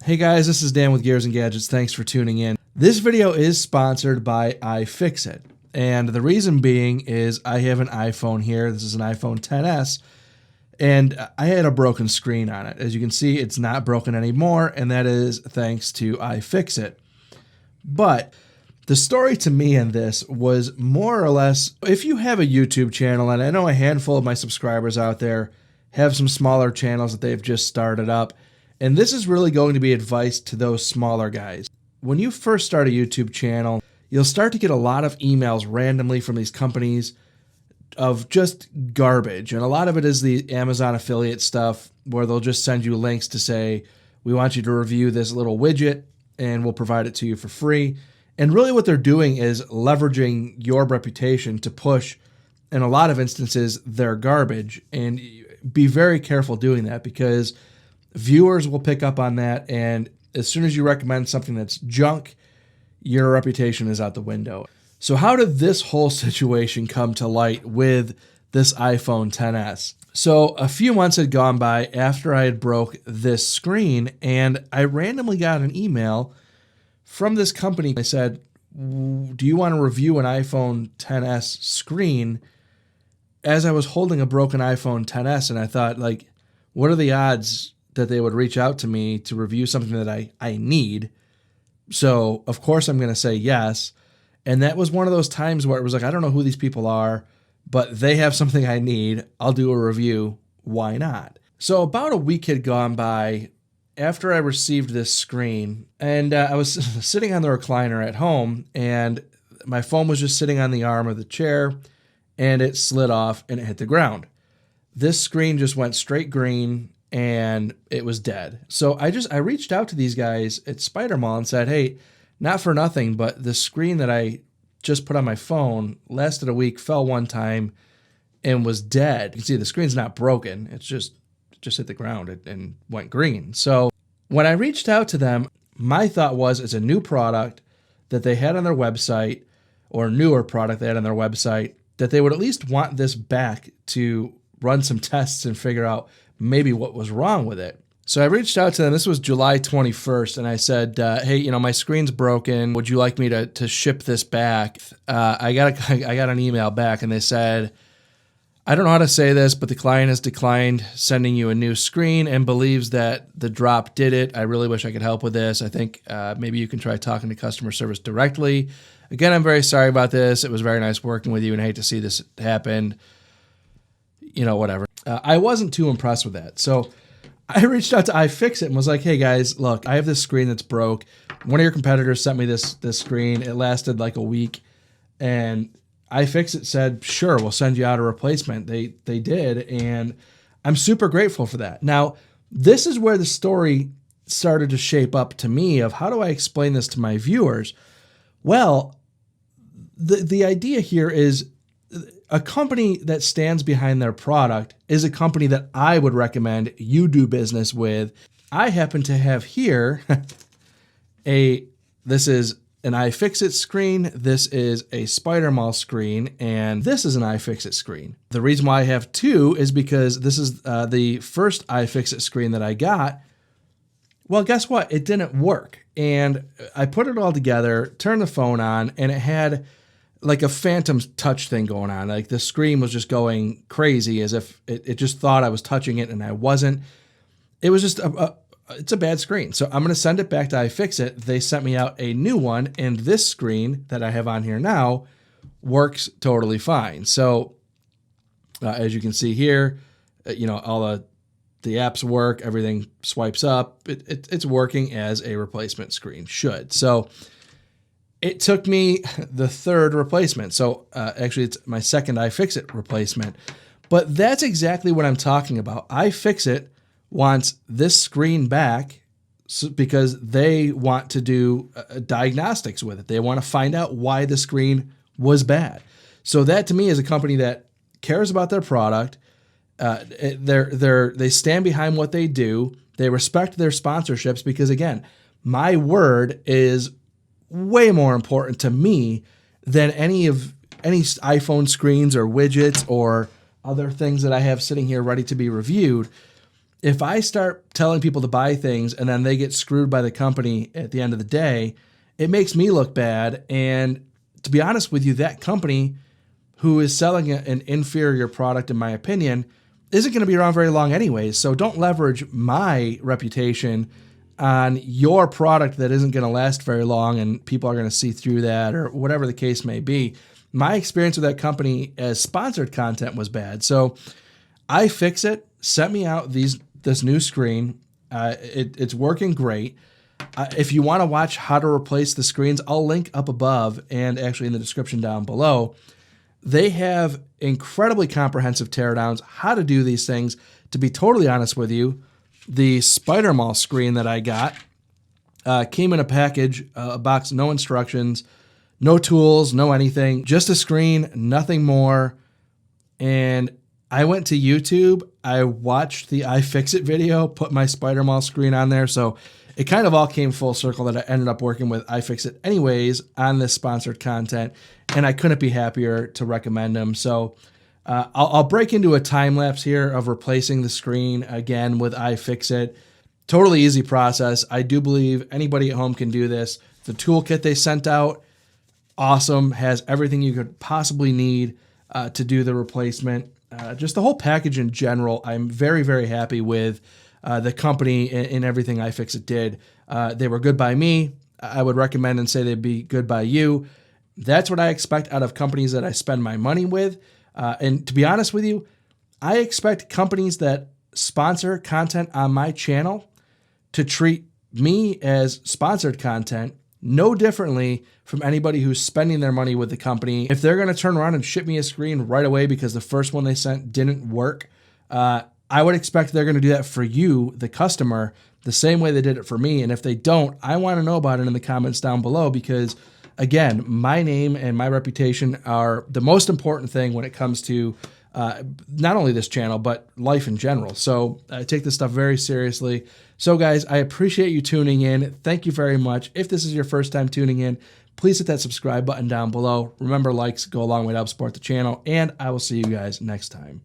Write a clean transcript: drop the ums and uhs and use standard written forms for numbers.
Hey guys, this is Dan with Gears and Gadgets. Thanks for tuning in. This video is sponsored by iFIXIT. And the reason being is I have an iPhone here. This is an iPhone XS. And I had a broken screen on it. As you can see, it's not broken anymore. And that is thanks to iFIXIT. But the story to me in this was more or less, if you have a YouTube channel, and I know a handful of my subscribers out there have some smaller channels that they've just started up. And this is really going to be advice to those smaller guys. When you first start a YouTube channel, you'll start to get a lot of emails randomly from these companies of just garbage. And a lot of it is the Amazon affiliate stuff where they'll just send you links to say, we want you to review this little widget and we'll provide it to you for free. And really what they're doing is leveraging your reputation to push, in a lot of instances, their garbage. And be very careful doing that because viewers will pick up on that, and as soon as you recommend something that's junk, your reputation is out the window. So how did this whole situation come to light with this iPhone XS? So a few months had gone by after I had broke this screen, and I randomly got an email from this company. They said, do you want to review an iPhone XS screen? As I was holding a broken iPhone XS, and I thought, like, what are the odds that they would reach out to me to review something that I need? So, of course, I'm going to say yes. And that was one of those times where it was like, I don't know who these people are, but they have something I need. I'll do a review. Why not? So about a week had gone by after I received this screen, and I was sitting on the recliner at home, and my phone was just sitting on the arm of the chair, and it slid off and it hit the ground. This screen just went straight green, and it was dead. So I reached out to these guys at Spider Mall and said, hey, not for nothing, but the screen that I just put on my phone lasted a week, fell one time, and was dead. You can see the screen's not broken. It just hit the ground and went green. So when I reached out to them, my thought was it's a new product that they had on their website, or a newer product they had on their website, that they would at least want this back to run some tests and figure out maybe what was wrong with it. So I reached out to them. This was July 21st, and I said, hey, my screen's broken. Would you like me to ship this back? I got an email back, and they said, I don't know how to say this, but the client has declined sending you a new screen and believes that the drop did it. I really wish I could help with this. I think maybe you can try talking to customer service directly. Again, I'm very sorry about this. It was very nice working with you, and I hate to see this happen. Whatever. I wasn't too impressed with that. So I reached out to iFIXIT and was like, hey guys, look, I have this screen that's broke. One of your competitors sent me this screen. It lasted like a week, and iFIXIT said, sure, we'll send you out a replacement. They did, and I'm super grateful for that. Now, this is where the story started to shape up to me of how do I explain this to my viewers? Well, the idea here is a company that stands behind their product is a company that I would recommend you do business with. I happen to have here this is an iFIXIT screen, this is a Spider Mall screen, and this is an iFIXIT screen. The reason why I have two is because this is the first iFIXIT screen that I got. Well, guess what? It didn't work. And I put it all together, turned the phone on, and it had like a phantom touch thing going on. Like the screen was just going crazy as if it just thought I was touching it and I wasn't. It was just it's a bad screen. So I'm going to send it back to iFIXIT. They sent me out a new one, and this screen that I have on here now works totally fine. So as you can see here, all the apps work, everything swipes up. It's working as a replacement screen should. So it took me the third replacement. So actually, it's my second iFIXIT replacement. But that's exactly what I'm talking about. iFIXIT wants this screen back because they want to do diagnostics with it. They want to find out why the screen was bad. So that to me is a company that cares about their product. They stand behind what they do. They respect their sponsorships because, again, my word is way more important to me than any iPhone screens or widgets or other things that I have sitting here ready to be reviewed. If I start telling people to buy things and then they get screwed by the company at the end of the day, it makes me look bad. And to be honest with you, that company who is selling an inferior product, in my opinion, isn't going to be around very long anyways. So don't leverage my reputation on your product that isn't going to last very long and people are going to see through that, or whatever the case may be. My experience with that company as sponsored content was bad. So iFixit sent me out this new screen. It's working great. If you want to watch how to replace the screens, I'll link up above and actually in the description down below. They have incredibly comprehensive teardowns, how to do these things. To be totally honest with you, the Spider Mall screen that I got came in a package, a box, no instructions, no tools, no anything, just a screen, nothing more. And I went to YouTube, I watched the iFixit video, put my Spider Mall screen on there. So it kind of all came full circle that I ended up working with iFixit anyways on this sponsored content, and I couldn't be happier to recommend them. So I'll break into a time lapse here of replacing the screen again with iFixit. Totally easy process. I do believe anybody at home can do this. The toolkit they sent out, awesome, has everything you could possibly need to do the replacement. Just the whole package in general, I'm very, very happy with the company and everything iFixit did. They were good by me. I would recommend and say they'd be good by you. That's what I expect out of companies that I spend my money with. And to be honest with you, I expect companies that sponsor content on my channel to treat me as sponsored content no differently from anybody who's spending their money with the company. If they're going to turn around and ship me a screen right away because the first one they sent didn't work, I would expect they're going to do that for you, the customer, the same way they did it for me. And if they don't, I want to know about it in the comments down below because, again, my name and my reputation are the most important thing when it comes to not only this channel, but life in general. So I take this stuff very seriously. So guys, I appreciate you tuning in. Thank you very much. If this is your first time tuning in, please hit that subscribe button down below. Remember, likes go a long way to help support the channel, and I will see you guys next time.